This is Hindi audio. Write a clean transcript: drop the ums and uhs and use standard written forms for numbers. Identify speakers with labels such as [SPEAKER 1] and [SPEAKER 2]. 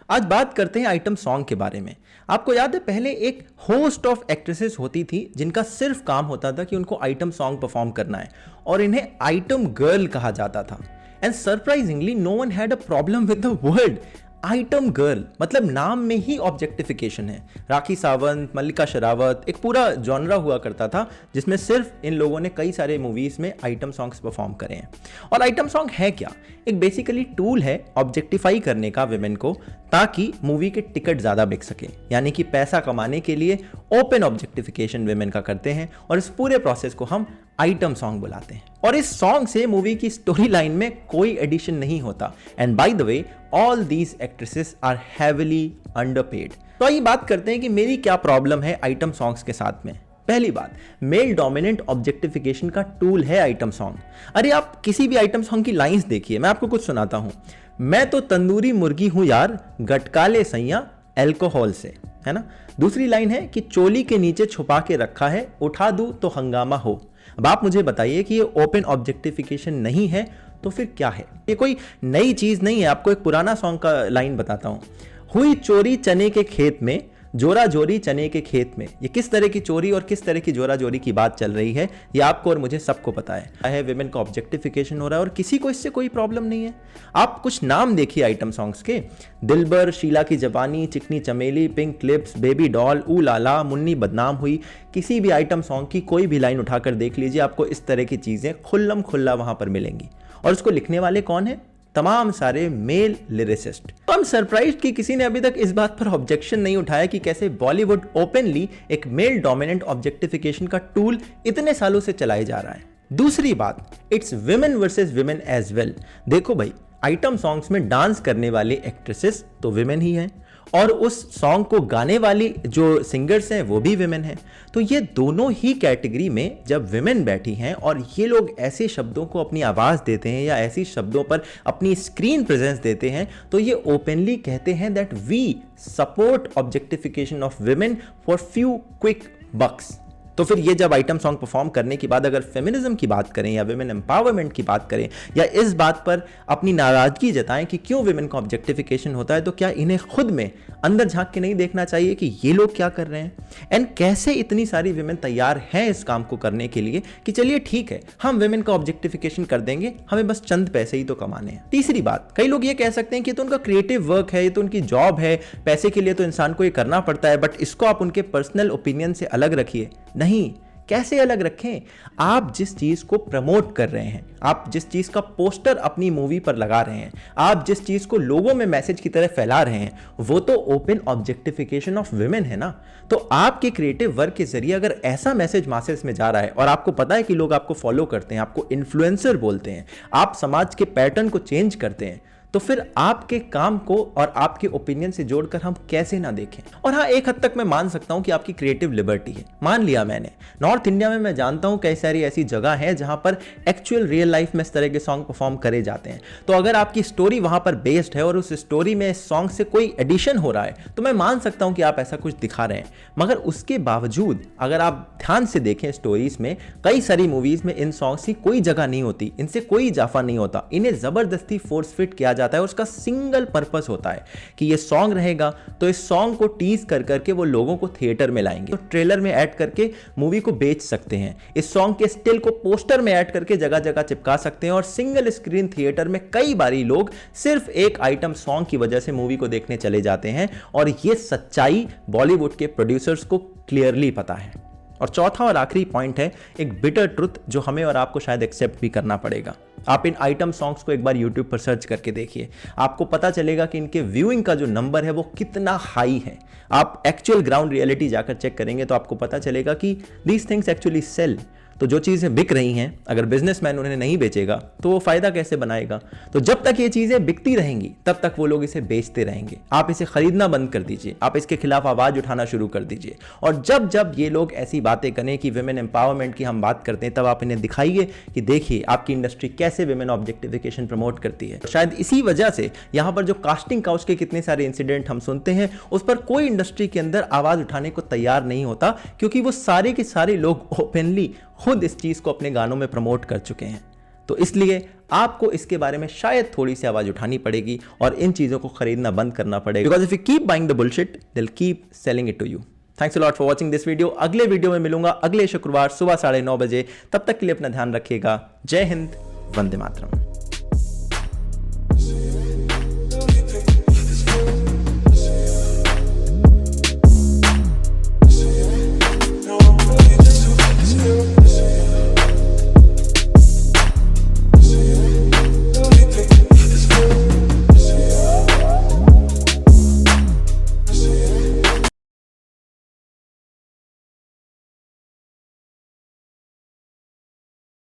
[SPEAKER 1] आज बात करते हैं आइटम सॉन्ग के बारे में। आपको याद है पहले एक होस्ट ऑफ एक्ट्रेसेस होती थी जिनका सिर्फ काम होता था कि उनको आइटम सॉन्ग परफॉर्म करना है और इन्हें आइटम गर्ल कहा जाता था। And surprisingly no one had a problem with the word item girl, मतलब नाम में ही ऑब्जेक्टिफिकेशन है। राखी सावंत, मल्लिका शेरावत, एक पूरा जॉनरा हुआ करता था जिसमें सिर्फ इन लोगों ने कई सारे मूवीज में आइटम सॉन्ग्स परफॉर्म करे हैं। और आइटम सॉन्ग है क्या? एक बेसिकली टूल है ऑब्जेक्टिफाई करने का विमेन को, ताकि मूवी के टिकट ज्यादा बिक सके। यानी कि पैसा कमाने के लिए ओपन ऑब्जेक्टिफिकेशन विमेन का करते हैं और इस पूरे प्रोसेस को हम आइटम सॉन्ग बुलाते हैं। और इस सॉन्ग से मूवी की स्टोरी लाइन में कोई एडिशन नहीं होता। And by the way all these actresses are heavily underpaid. तो आइए बात करते हैं कि मेरी क्या प्रॉब्लम है आइटम सॉन्ग्स के साथ में। पहली बात, मेल डोमिनेंट ऑब्जेक्टिफिकेशन का टूल है आइटम सॉन्ग। अरे आप किसी भी आइटम सॉन्ग की लाइंस देखिए, मैं आपको कुछ सुनाता हूं। मैं तो तंदूरी मुर्गी हूं यार, गटकाले सैया एल्कोहल से, है ना। दूसरी लाइन है कि चोली के नीचे छुपा के रखा है, उठा दूं तो हंगामा हो। अब आप मुझे बताइए कि ये ओपन ऑब्जेक्टिफिकेशन नहीं है तो फिर क्या है? ये कोई नई चीज नहीं है। आपको एक पुराना सॉन्ग का लाइन बताता हूं। हुई चोरी चने के खेत में, जोरा जोरी चने के खेत में। ये किस तरह की चोरी और किस तरह की जोरा जोरी की बात चल रही है, ये आपको और मुझे सबको पता है। विमेन का ऑब्जेक्टिफिकेशन हो रहा है और किसी को इससे कोई प्रॉब्लम नहीं है। आप कुछ नाम देखिए आइटम सॉन्ग्स के, दिलबर, शीला की जवानी, चिकनी चमेली, पिंक लिप्स, बेबी डॉल, ऊ लाला, मुन्नी बदनाम हुई। किसी भी आइटम सॉन्ग की कोई भी लाइन उठाकर देख लीजिए, आपको इस तरह की चीजें खुल्लम खुल्ला वहां पर मिलेंगी। और उसको लिखने वाले कौन है? तमाम सारे मेल लिरिसिस्ट। तो हम सरप्राइज कि किसी ने अभी तक इस बात पर ऑब्जेक्शन नहीं उठाया कि कैसे बॉलीवुड ओपनली एक मेल डोमिनेंट ऑब्जेक्टिफिकेशन का टूल इतने सालों से चलाए जा रहा है। दूसरी बात, it's women versus women as well. देखो भाई, आइटम सॉन्ग्स में डांस करने वाली एक्ट्रेसेस तो विमेन ही हैं और उस सॉन्ग को गाने वाली जो सिंगर्स हैं वो भी विमेन हैं। तो ये दोनों ही कैटेगरी में जब विमेन बैठी हैं और ये लोग ऐसे शब्दों को अपनी आवाज़ देते हैं या ऐसी शब्दों पर अपनी स्क्रीन प्रेजेंस देते हैं, तो ये ओपनली कहते हैं that we support objectification of women for few quick bucks. तो फिर ये जब आइटम सॉन्ग परफॉर्म करने के बाद अगर फेमिनिज्म की बात करें या विमेन एम्पावरमेंट की बात करें या इस बात पर अपनी नाराजगी जताएं कि क्यों विमेन का ऑब्जेक्टिफिकेशन होता है, तो क्या इन्हें खुद में अंदर झांक के नहीं देखना चाहिए कि ये लोग क्या कर रहे हैं एंड कैसे इतनी सारी विमेन तैयार हैं इस काम को करने के लिए कि चलिए ठीक है, हम विमेन का ऑब्जेक्टिफिकेशन कर देंगे, हमें बस चंद पैसे ही तो कमाने हैं। तीसरी बात, कई लोग ये कह सकते हैं कि तो उनका क्रिएटिव वर्क है, ये तो उनकी जॉब है, पैसे के लिए तो इंसान को ये करना पड़ता है, बट इसको आप उनके पर्सनल ओपिनियन से अलग रखिए। नहीं, कैसे अलग रखें? आप जिस चीज को प्रमोट कर रहे हैं, आप जिस चीज का पोस्टर अपनी मूवी पर लगा रहे हैं, आप जिस चीज को लोगों में मैसेज की तरह फैला रहे हैं, वो तो ओपन ऑब्जेक्टिफिकेशन ऑफ विमेन है ना। तो आपके क्रिएटिव वर्क के जरिए अगर ऐसा मैसेज मासेस में जा रहा है और आपको पता है कि लोग आपको फॉलो करते हैं, आपको इन्फ्लुएंसर बोलते हैं, आप समाज के पैटर्न को चेंज करते हैं, तो फिर आपके काम को और आपके ओपिनियन से जोड़कर हम कैसे ना देखें। और हाँ, एक हद तक मैं मान सकता हूं कि आपकी क्रिएटिव लिबर्टी है, मान लिया मैंने। नॉर्थ इंडिया में मैं जानता हूं कई सारी ऐसी जगह है जहां पर एक्चुअल रियल लाइफ में इस तरह के सॉन्ग परफॉर्म करे जाते हैं। तो अगर आपकी स्टोरी वहां पर बेस्ड है और उस स्टोरी में इस सॉन्ग से कोई एडिशन हो रहा है, तो मैं मान सकता हूं कि आप ऐसा कुछ दिखा रहे हैं। मगर उसके बावजूद अगर आप ध्यान से देखें स्टोरीज में, कई सारी मूवीज में इन सॉन्ग्स की कोई जगह नहीं होती, इनसे कोई इजाफा नहीं होता, इन्हें जबरदस्ती फोर्स फिट किया जाता है। उसका सिंगल पर्पस होता है कि ये सॉन्ग रहेगा तो इस सॉन्ग को टीज कर करके वो लोगों को थिएटर में लाएंगे, तो ट्रेलर में ऐड करके मूवी को बेच सकते हैं, इस सॉन्ग के स्टिल को पोस्टर में ऐड करके जगह जगह चिपका सकते हैं और सिंगल स्क्रीन थिएटर में कई बारी लोग सिर्फ एक आइटम सॉन्ग की वजह से मूवी को देखने चले जाते हैं। और ये सच्चाई बॉलीवुड के प्रोड्यूसर्स को क्लियरली पता है। और चौथा और आखिरी पॉइंट है एक बिटर ट्रुथ जो हमें और आपको शायद एक्सेप्ट भी करना पड़ेगा। आप इन आइटम सॉन्ग्स को एक बार YouTube पर सर्च करके देखिए, आपको पता चलेगा कि इनके व्यूइंग का जो नंबर है वो कितना हाई है। आप एक्चुअल ग्राउंड रियलिटी जाकर चेक करेंगे तो आपको पता चलेगा कि दीज थिंग्स एक्चुअली सेल। तो जो चीज़ें बिक रही हैं, अगर बिजनेसमैन उन्हें नहीं बेचेगा तो वो फायदा कैसे बनाएगा? तो जब तक ये चीज़ें बिकती रहेंगी तब तक वो लोग इसे बेचते रहेंगे। आप इसे खरीदना बंद कर दीजिए, आप इसके खिलाफ आवाज़ उठाना शुरू कर दीजिए। और जब जब ये लोग ऐसी बातें करें कि विमेन एम्पावरमेंट की हम बात करते हैं, तब आप इन्हें दिखाइए कि देखिए आपकी इंडस्ट्री कैसे विमेन ऑब्जेक्टिफिकेशन प्रमोट करती है। शायद इसी वजह से यहाँ पर जो कास्टिंग काउच के कितने सारे इंसिडेंट हम सुनते हैं, उस पर कोई इंडस्ट्री के अंदर आवाज़ उठाने को तैयार नहीं होता, क्योंकि वो सारे के सारे लोग ओपनली खुद इस चीज को अपने गानों में प्रमोट कर चुके हैं। तो इसलिए आपको इसके बारे में शायद थोड़ी सी आवाज उठानी पड़ेगी और इन चीजों को खरीदना बंद करना पड़ेगा, because if you keep buying the bullshit they will keep selling it to you. Thanks a lot for watching this video. अगले वीडियो में मिलूंगा अगले शुक्रवार सुबह 9:30 बजे। तब तक के लिए अपना ध्यान रखिएगा। जय हिंद, वंदे मातरम।